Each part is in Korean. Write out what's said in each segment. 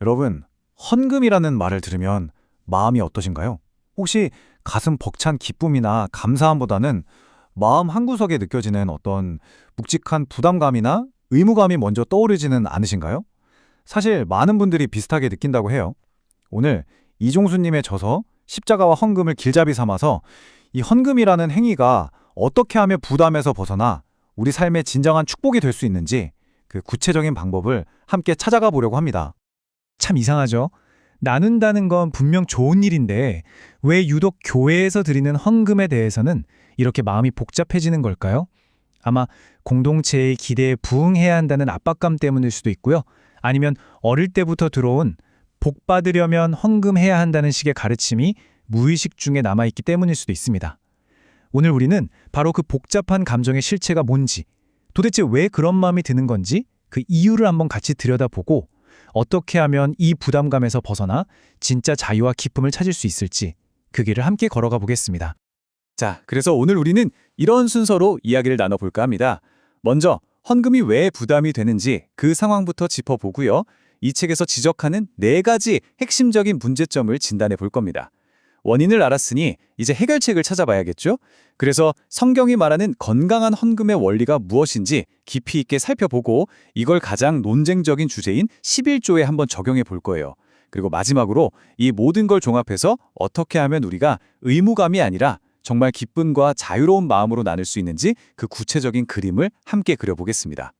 여러분, 헌금이라는 말을 들으면 마음이 어떠신가요? 혹시 가슴 벅찬 기쁨이나 감사함보다는 마음 한구석에 느껴지는 어떤 묵직한 부담감이나 의무감이 먼저 떠오르지는 않으신가요? 사실 많은 분들이 비슷하게 느낀다고 해요. 오늘 이종수님의 저서 십자가와 헌금을 길잡이 삼아서 이 헌금이라는 행위가 어떻게 하면 부담에서 벗어나 우리 삶의 진정한 축복이 될 수 있는지 그 구체적인 방법을 함께 찾아가 보려고 합니다. 참 이상하죠? 나눈다는 건 분명 좋은 일인데 왜 유독 교회에서 드리는 헌금에 대해서는 이렇게 마음이 복잡해지는 걸까요? 아마 공동체의 기대에 부응해야 한다는 압박감 때문일 수도 있고요. 아니면 어릴 때부터 들어온 복 받으려면 헌금해야 한다는 식의 가르침이 무의식 중에 남아있기 때문일 수도 있습니다. 오늘 우리는 바로 그 복잡한 감정의 실체가 뭔지, 도대체 왜 그런 마음이 드는 건지 그 이유를 한번 같이 들여다보고 어떻게 하면 이 부담감에서 벗어나 진짜 자유와 기쁨을 찾을 수 있을지 그 길을 함께 걸어가 보겠습니다. 자, 그래서 오늘 우리는 이런 순서로 이야기를 나눠볼까 합니다. 먼저 헌금이 왜 부담이 되는지 그 상황부터 짚어보고요. 이 책에서 지적하는 4가지 핵심적인 문제점을 진단해 볼 겁니다. 원인을 알았으니 이제 해결책을 찾아봐야겠죠? 그래서 성경이 말하는 건강한 헌금의 원리가 무엇인지 깊이 있게 살펴보고 이걸 가장 논쟁적인 주제인 11조에 한번 적용해 볼 거예요. 그리고 마지막으로 이 모든 걸 종합해서 어떻게 하면 우리가 의무감이 아니라 정말 기쁨과 자유로운 마음으로 나눌 수 있는지 그 구체적인 그림을 함께 그려보겠습니다.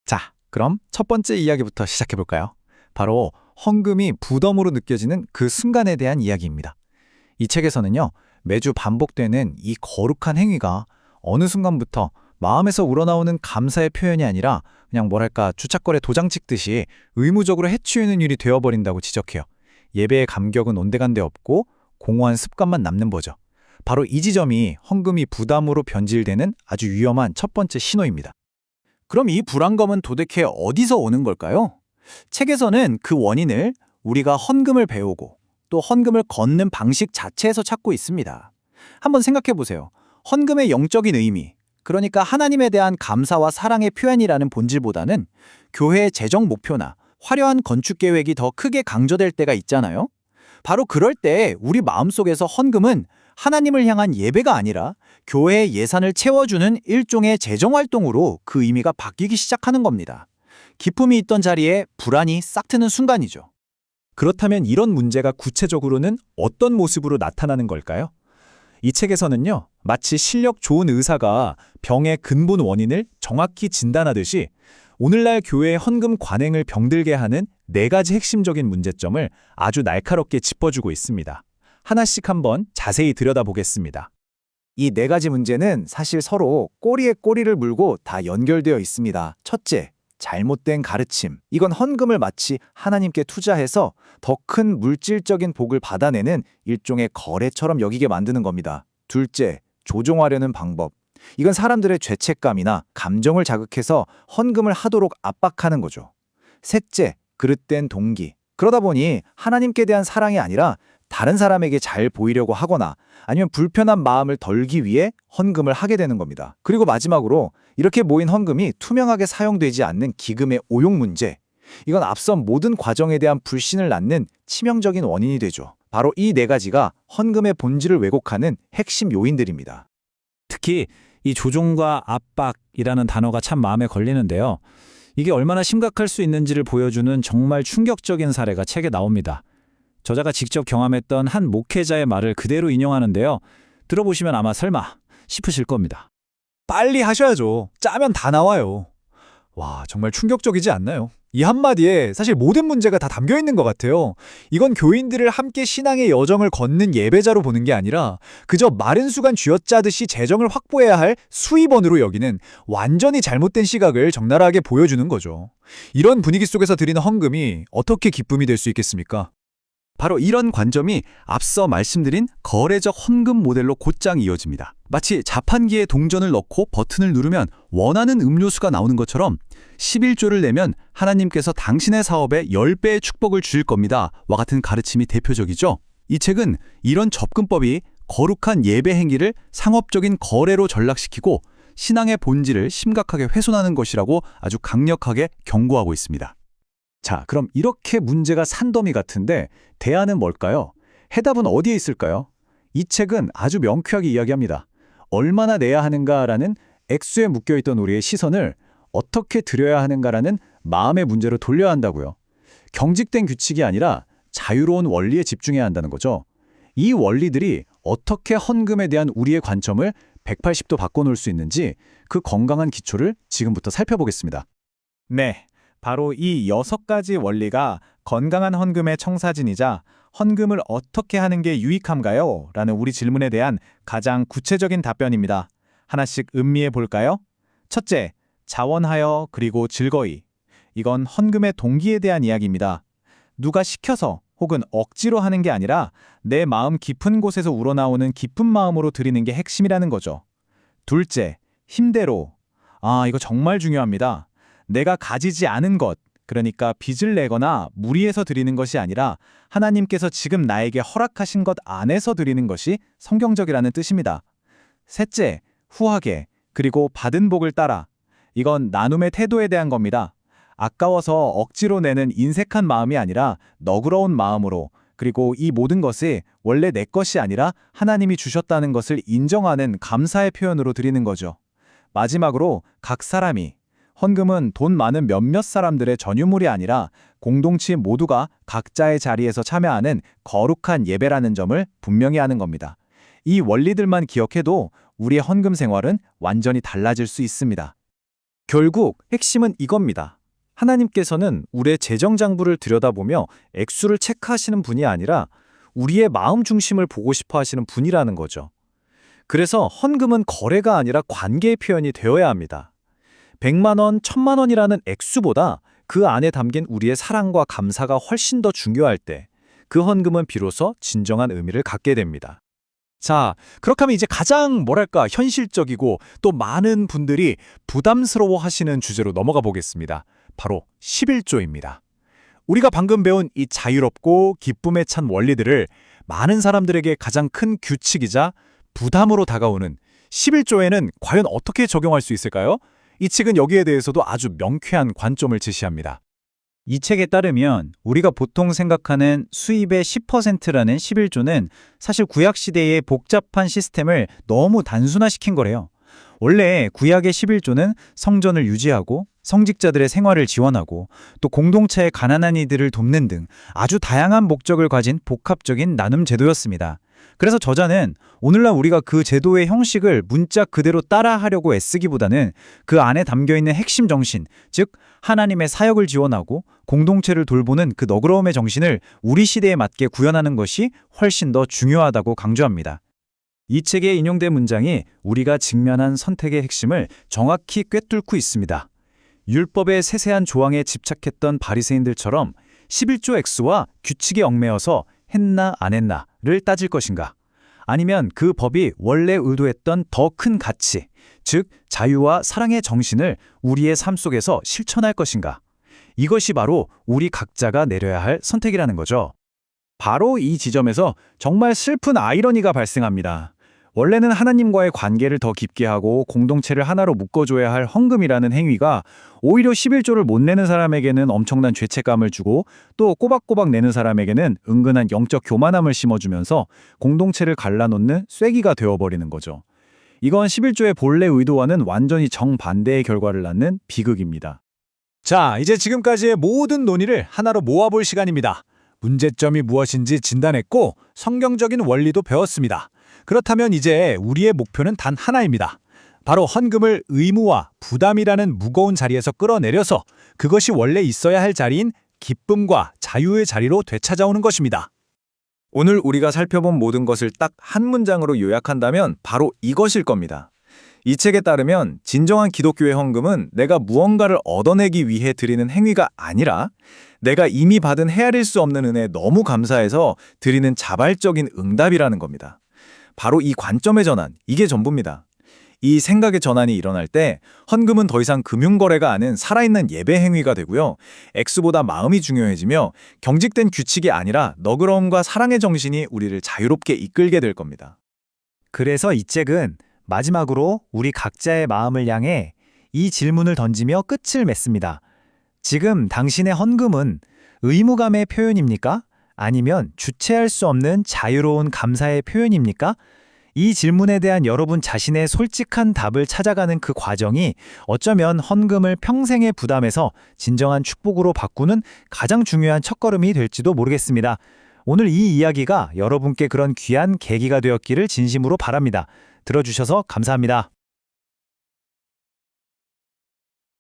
자, 그럼 첫 번째 이야기부터 시작해 볼까요? 바로 헌금이 부담으로 느껴지는 그 순간에 대한 이야기입니다. 이 책에서는요, 매주 반복되는 이 거룩한 행위가 어느 순간부터 마음에서 우러나오는 감사의 표현이 아니라 그냥 뭐랄까 주차거래 도장 찍듯이 의무적으로 해치우는 일이 되어버린다고 지적해요. 예배의 감격은 온데간데 없고 공허한 습관만 남는 거죠. 바로 이 지점이 헌금이 부담으로 변질되는 아주 위험한 첫 번째 신호입니다. 그럼 이 불안감은 도대체 어디서 오는 걸까요? 책에서는 그 원인을 우리가 헌금을 배우고 또 헌금을 걷는 방식 자체에서 찾고 있습니다. 한번 생각해 보세요. 헌금의 영적인 의미, 그러니까 하나님에 대한 감사와 사랑의 표현이라는 본질보다는 교회의 재정 목표나 화려한 건축 계획이 더 크게 강조될 때가 있잖아요. 바로 그럴 때 우리 마음속에서 헌금은 하나님을 향한 예배가 아니라 교회의 예산을 채워주는 일종의 재정활동으로 그 의미가 바뀌기 시작하는 겁니다. 기쁨이 있던 자리에 불안이 싹 트는 순간이죠. 그렇다면 이런 문제가 구체적으로는 어떤 모습으로 나타나는 걸까요? 이 책에서는요, 마치 실력 좋은 의사가 병의 근본 원인을 정확히 진단하듯이 오늘날 교회의 헌금 관행을 병들게 하는 4가지 핵심적인 문제점을 아주 날카롭게 짚어주고 있습니다. 하나씩 한번 자세히 들여다보겠습니다. 이 4가지 문제는 사실 서로 꼬리에 꼬리를 물고 다 연결되어 있습니다. 첫째, 잘못된 가르침. 이건 헌금을 마치 하나님께 투자해서 더 큰 물질적인 복을 받아내는 일종의 거래처럼 여기게 만드는 겁니다. 둘째, 조종하려는 방법. 이건 사람들의 죄책감이나 감정을 자극해서 헌금을 하도록 압박하는 거죠. 셋째, 그릇된 동기. 그러다 보니 하나님께 대한 사랑이 아니라 다른 사람에게 잘 보이려고 하거나 아니면 불편한 마음을 덜기 위해 헌금을 하게 되는 겁니다. 그리고 마지막으로 이렇게 모인 헌금이 투명하게 사용되지 않는 기금의 오용 문제. 이건 앞선 모든 과정에 대한 불신을 낳는 치명적인 원인이 되죠. 바로 이 4가지가 헌금의 본질을 왜곡하는 핵심 요인들입니다. 특히 이 조종과 압박이라는 단어가 참 마음에 걸리는데요. 이게 얼마나 심각할 수 있는지를 보여주는 정말 충격적인 사례가 책에 나옵니다. 저자가 직접 경험했던 한 목회자의 말을 그대로 인용하는데요. 들어보시면 아마 설마 싶으실 겁니다. 빨리 하셔야죠. 짜면 다 나와요. 와, 정말 충격적이지 않나요? 이 한마디에 사실 모든 문제가 다 담겨 있는 것 같아요. 이건 교인들을 함께 신앙의 여정을 걷는 예배자로 보는 게 아니라 그저 마른 수간 쥐어짜듯이 재정을 확보해야 할 수입원으로 여기는 완전히 잘못된 시각을 적나라하게 보여주는 거죠. 이런 분위기 속에서 드리는 헌금이 어떻게 기쁨이 될 수 있겠습니까? 바로 이런 관점이 앞서 말씀드린 거래적 헌금 모델로 곧장 이어집니다. 마치 자판기에 동전을 넣고 버튼을 누르면 원하는 음료수가 나오는 것처럼 11조를 내면 하나님께서 당신의 사업에 10배의 축복을 주실 겁니다. 와 같은 가르침이 대표적이죠. 이 책은 이런 접근법이 거룩한 예배 행위를 상업적인 거래로 전락시키고 신앙의 본질을 심각하게 훼손하는 것이라고 아주 강력하게 경고하고 있습니다. 자, 그럼 이렇게 문제가 산더미 같은데 대안은 뭘까요? 해답은 어디에 있을까요? 이 책은 아주 명쾌하게 이야기합니다. 얼마나 내야 하는가라는 액수에 묶여있던 우리의 시선을 어떻게 들여야 하는가라는 마음의 문제로 돌려야 한다고요. 경직된 규칙이 아니라 자유로운 원리에 집중해야 한다는 거죠. 이 원리들이 어떻게 헌금에 대한 우리의 관점을 180도 바꿔놓을 수 있는지 그 건강한 기초를 지금부터 살펴보겠습니다. 네, 바로 이 6가지 원리가 건강한 헌금의 청사진이자 헌금을 어떻게 하는 게 유익함가요? 라는 우리 질문에 대한 가장 구체적인 답변입니다. 하나씩 음미해 볼까요? 첫째, 자원하여 그리고 즐거이. 이건 헌금의 동기에 대한 이야기입니다. 누가 시켜서 혹은 억지로 하는 게 아니라 내 마음 깊은 곳에서 우러나오는 기쁜 마음으로 드리는 게 핵심이라는 거죠. 둘째, 힘대로. 이거 정말 중요합니다. 내가 가지지 않은 것, 그러니까 빚을 내거나 무리해서 드리는 것이 아니라 하나님께서 지금 나에게 허락하신 것 안에서 드리는 것이 성경적이라는 뜻입니다. 셋째, 후하게, 그리고 받은 복을 따라. 이건 나눔의 태도에 대한 겁니다. 아까워서 억지로 내는 인색한 마음이 아니라 너그러운 마음으로, 그리고 이 모든 것이 원래 내 것이 아니라 하나님이 주셨다는 것을 인정하는 감사의 표현으로 드리는 거죠. 마지막으로 각 사람이, 헌금은 돈 많은 몇몇 사람들의 전유물이 아니라 공동체 모두가 각자의 자리에서 참여하는 거룩한 예배라는 점을 분명히 하는 겁니다. 이 원리들만 기억해도 우리의 헌금 생활은 완전히 달라질 수 있습니다. 결국 핵심은 이겁니다. 하나님께서는 우리의 재정 장부를 들여다보며 액수를 체크하시는 분이 아니라 우리의 마음 중심을 보고 싶어 하시는 분이라는 거죠. 그래서 헌금은 거래가 아니라 관계의 표현이 되어야 합니다. 100만 원, 1000만 원이라는 액수보다 그 안에 담긴 우리의 사랑과 감사가 훨씬 더 중요할 때 그 헌금은 비로소 진정한 의미를 갖게 됩니다. 자, 그렇게 하면 이제 가장 현실적이고 또 많은 분들이 부담스러워 하시는 주제로 넘어가 보겠습니다. 바로 11조입니다. 우리가 방금 배운 이 자유롭고 기쁨에 찬 원리들을 많은 사람들에게 가장 큰 규칙이자 부담으로 다가오는 11조에는 과연 어떻게 적용할 수 있을까요? 이 책은 여기에 대해서도 아주 명쾌한 관점을 제시합니다. 이 책에 따르면 우리가 보통 생각하는 수입의 10%라는 11조는 사실 구약시대의 복잡한 시스템을 너무 단순화시킨 거래요. 원래 구약의 11조는 성전을 유지하고 성직자들의 생활을 지원하고 또 공동체의 가난한 이들을 돕는 등 아주 다양한 목적을 가진 복합적인 나눔 제도였습니다. 그래서 저자는 오늘날 우리가 그 제도의 형식을 문자 그대로 따라하려고 애쓰기보다는 그 안에 담겨있는 핵심 정신, 즉 하나님의 사역을 지원하고 공동체를 돌보는 그 너그러움의 정신을 우리 시대에 맞게 구현하는 것이 훨씬 더 중요하다고 강조합니다. 이 책에 인용된 문장이 우리가 직면한 선택의 핵심을 정확히 꿰뚫고 있습니다. 율법의 세세한 조항에 집착했던 바리새인들처럼 11조 액수와 규칙에 얽매여서 했나 안 했나를 따질 것인가? 아니면 그 법이 원래 의도했던 더 큰 가치, 즉 자유와 사랑의 정신을 우리의 삶 속에서 실천할 것인가? 이것이 바로 우리 각자가 내려야 할 선택이라는 거죠. 바로 이 지점에서 정말 슬픈 아이러니가 발생합니다. 원래는 하나님과의 관계를 더 깊게 하고 공동체를 하나로 묶어줘야 할 헌금이라는 행위가 오히려 11조를 못 내는 사람에게는 엄청난 죄책감을 주고 또 꼬박꼬박 내는 사람에게는 은근한 영적 교만함을 심어주면서 공동체를 갈라놓는 쐐기가 되어버리는 거죠. 이건 11조의 본래 의도와는 완전히 정반대의 결과를 낳는 비극입니다. 자, 이제 지금까지의 모든 논의를 하나로 모아볼 시간입니다. 문제점이 무엇인지 진단했고 성경적인 원리도 배웠습니다. 그렇다면 이제 우리의 목표는 단 하나입니다. 바로 헌금을 의무와 부담이라는 무거운 자리에서 끌어내려서 그것이 원래 있어야 할 자리인 기쁨과 자유의 자리로 되찾아오는 것입니다. 오늘 우리가 살펴본 모든 것을 딱 한 문장으로 요약한다면 바로 이것일 겁니다. 이 책에 따르면 진정한 기독교의 헌금은 내가 무언가를 얻어내기 위해 드리는 행위가 아니라 내가 이미 받은 헤아릴 수 없는 은혜에 너무 감사해서 드리는 자발적인 응답이라는 겁니다. 바로 이 관점의 전환, 이게 전부입니다. 이 생각의 전환이 일어날 때 헌금은 더 이상 금융거래가 아닌 살아있는 예배 행위가 되고요. 액수보다 마음이 중요해지며 경직된 규칙이 아니라 너그러움과 사랑의 정신이 우리를 자유롭게 이끌게 될 겁니다. 그래서 이 책은 마지막으로 우리 각자의 마음을 향해 이 질문을 던지며 끝을 맺습니다. 지금 당신의 헌금은 의무감의 표현입니까? 아니면 주체할 수 없는 자유로운 감사의 표현입니까? 이 질문에 대한 여러분 자신의 솔직한 답을 찾아가는 그 과정이 어쩌면 헌금을 평생의 부담에서 진정한 축복으로 바꾸는 가장 중요한 첫걸음이 될지도 모르겠습니다. 오늘 이 이야기가 여러분께 그런 귀한 계기가 되었기를 진심으로 바랍니다. 들어주셔서 감사합니다.